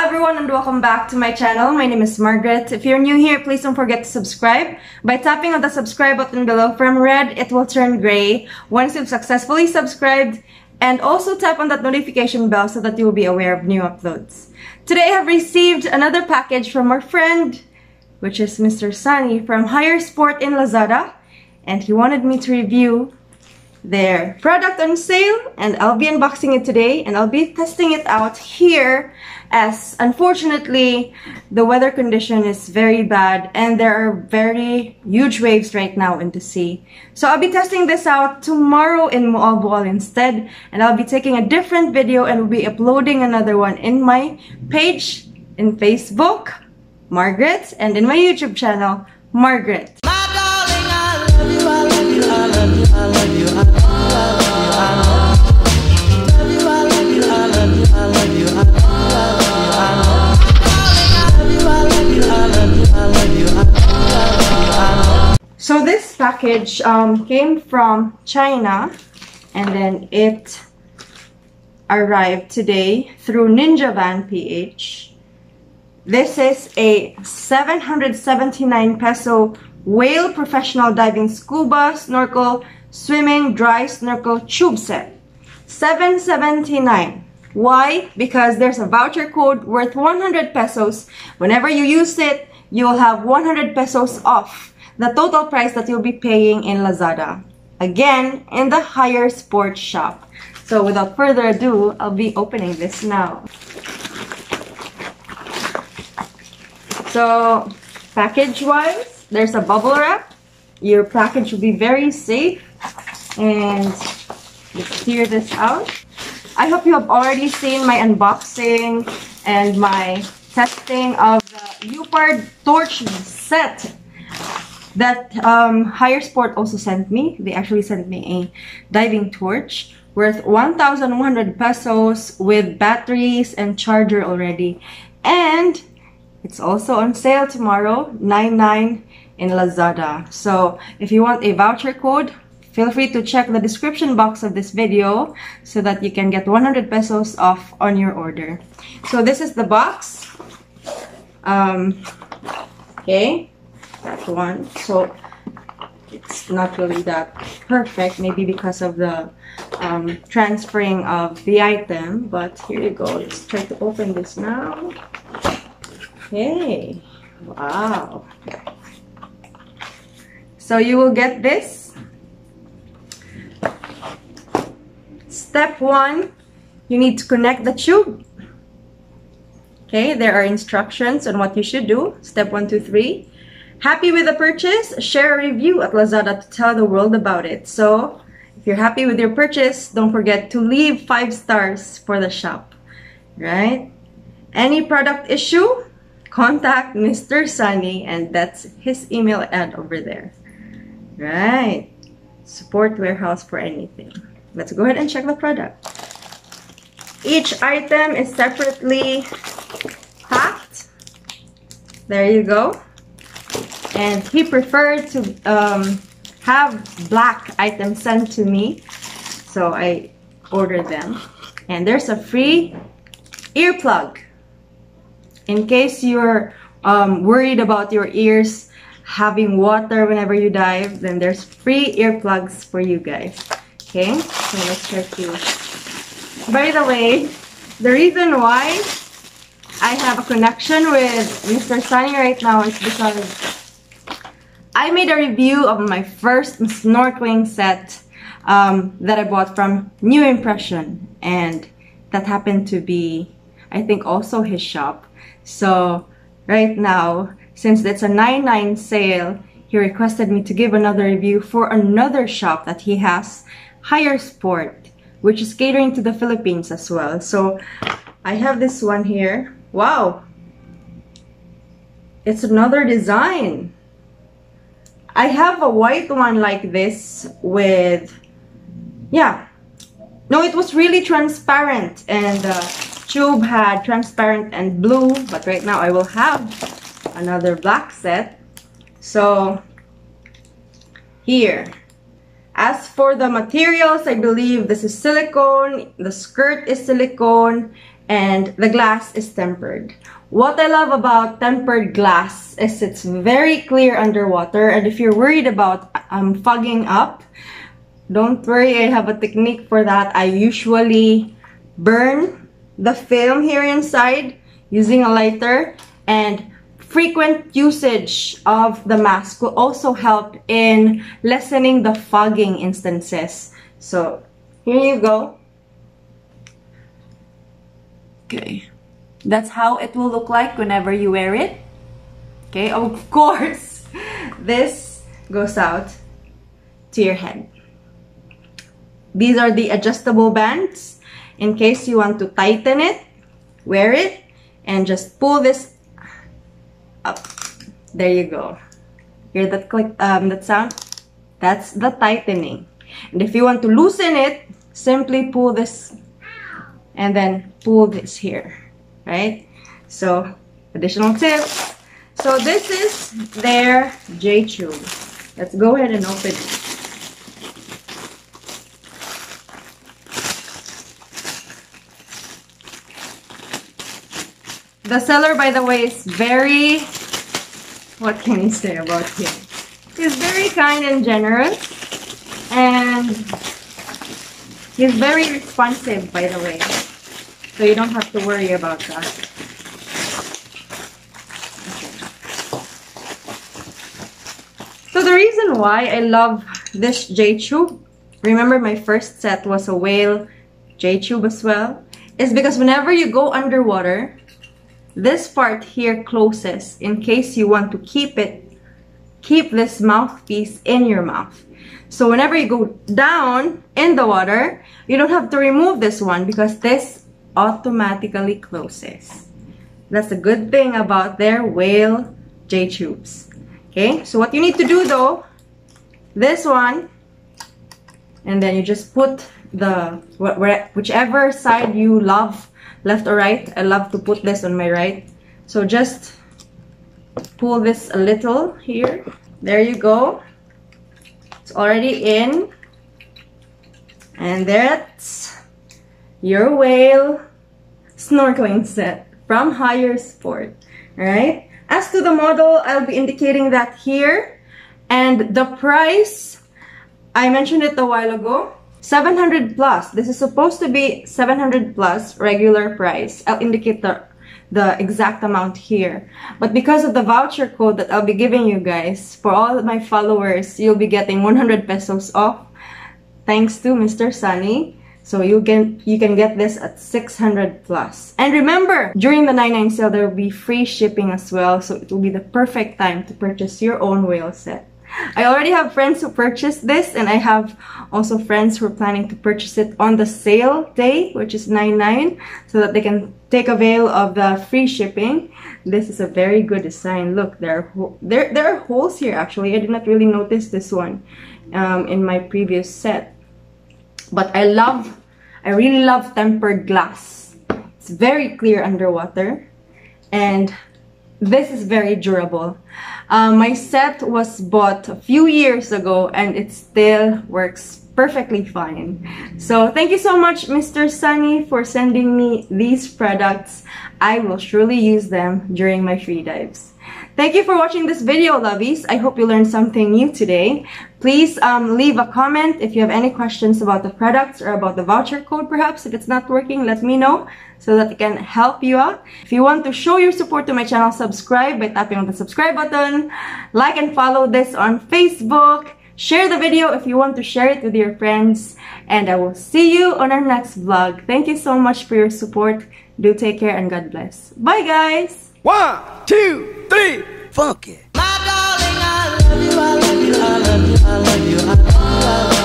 everyone and welcome back to my channel. My name is Margrette. If you're new here, please don't forget to subscribe. By tapping on the subscribe button below, from red, it will turn gray once you've successfully subscribed. And also tap on that notification bell so that you will be aware of new uploads. Today I have received another package from our friend, which is Mr. Sunny from Higher Sport in Lazada. And he wanted me to review their product on sale, and I'll be unboxing it today and I'll be testing it out here, as unfortunately the weather condition is very bad and there are very huge waves right now in the sea. So I'll be testing this out tomorrow in Moalboal instead, and I'll be taking a different video and will be uploading another one in my page in Facebook, Margrette, and in my YouTube channel, Margrette. So this package came from China, and then it arrived today through Ninja Van PH. This is a 779 peso whale professional diving scuba, snorkel, swimming, dry snorkel tube set. 779. Why? Because there's a voucher code worth 100 pesos. Whenever you use it, you will have 100 pesos off the total price that you'll be paying in Lazada. Again, in the Higher Sport shop. So without further ado, I'll be opening this now. So, package-wise, there's a bubble wrap. Your package will be very safe. And let's clear this out. I hope you have already seen my unboxing and my testing of the Leopard torch set that Higher Sport also sent me. They actually sent me a diving torch worth 1,100 pesos with batteries and charger already. And it's also on sale tomorrow, 9/9 in Lazada. So if you want a voucher code, feel free to check the description box of this video so that you can get 100 pesos off on your order. So this is the box. Okay, that's one. So it's not really that perfect, maybe because of the transferring of the item, but here you go. Let's try to open this now. Okay, wow. So you will get this. Step 1, you need to connect the tube. Okay, there are instructions on what you should do. Step 1, 2, 3. Happy with the purchase? Share a review at Lazada to tell the world about it. So, if you're happy with your purchase, don't forget to leave 5 stars for the shop. Right? Any product issue? Contact Mr. Sunny, and that's his email ad over there. Right. Support warehouse for anything. Let's go ahead and check the product. Each item is separately packed. There you go. And he preferred to have black items sent to me, so I ordered them. And there's a free earplug. In case you're worried about your ears having water whenever you dive, then there's free earplugs for you guys. Okay, so let's try to... By the way, the reason why I have a connection with Mr. Sunny right now is because I made a review of my first snorkeling set that I bought from New Impression, and that happened to be, I think, also his shop. So right now, since it's a 9/9 sale, he requested me to give another review for another shop that he has, Higher Sport, which is catering to the Philippines as well. So I have this one here. Wow, it's another design. I have a white one like this with, yeah, no, it was really transparent, and tube had transparent and blue, but right now I will have another black set. So here, as for the materials, I believe this is silicone, the skirt is silicone, and the glass is tempered. What I love about tempered glass is it's very clear underwater, and if you're worried about fogging up, don't worry, I have a technique for that. I usually burn the film here inside using a lighter, and frequent usage of the mask will also help in lessening the fogging instances. So here you go. Okay, that's how it will look like whenever you wear it. Okay, of course, this goes out to your head. These are the adjustable bands in case you want to tighten it. Wear it and just pull this up. There you go. Hear that click, that sound? That's the tightening. And if you want to loosen it, simply pull this and then pull this here, right? So, additional tips. So this is their J-tube. Let's go ahead and open it. The seller, by the way, is very, what can you say about him? He's very kind and generous, and he's very responsive, by the way. So you don't have to worry about that. So the reason why I love this J-tube, remember my first set was a whale J-tube as well, is because whenever you go underwater, this part here closes in case you want to keep this mouthpiece in your mouth. So whenever you go down in the water, you don't have to remove this one because this automatically closes. That's a good thing about their whale J-tubes. Okay, so what you need to do though, this one, and then you just put the whichever side you love, left or right. I love to put this on my right. So just pull this a little here. There you go. It's already in. And that's your whale snorkeling set from Higher Sport. Alright? As to the model, I'll be indicating that here. And the price, I mentioned it a while ago. 700 plus. This is supposed to be 700 plus regular price. I'll indicate the exact amount here. But because of the voucher code that I'll be giving you guys, for all of my followers, you'll be getting 100 pesos off thanks to Mr. Sunny. So you can get this at 600 plus. And remember, during the 99 sale, there will be free shipping as well. So it will be the perfect time to purchase your own whale set. I already have friends who purchased this, and I have also friends who are planning to purchase it on the sale day, which is 99, so that they can take avail of the free shipping. This is a very good design. Look, there are holes here actually. I did not really notice this one in my previous set. But I really love tempered glass. It's very clear underwater, and this is very durable. My set was bought a few years ago and it still works perfectly fine. So thank you so much, Mr. Sunny, for sending me these products. I will surely use them during my free dives. Thank you for watching this video, lovies. I hope you learned something new today. Please leave a comment if you have any questions about the products or about the voucher code perhaps. If it's not working, let me know so that I can help you out. If you want to show your support to my channel, subscribe by tapping on the subscribe button. Like and follow this on Facebook. Share the video if you want to share it with your friends. And I will see you on our next vlog. Thank you so much for your support. Do take care and God bless. Bye, guys! 1, 2, 3, funk it. My darling, I love you, I love you, I love you, I love you, I love you.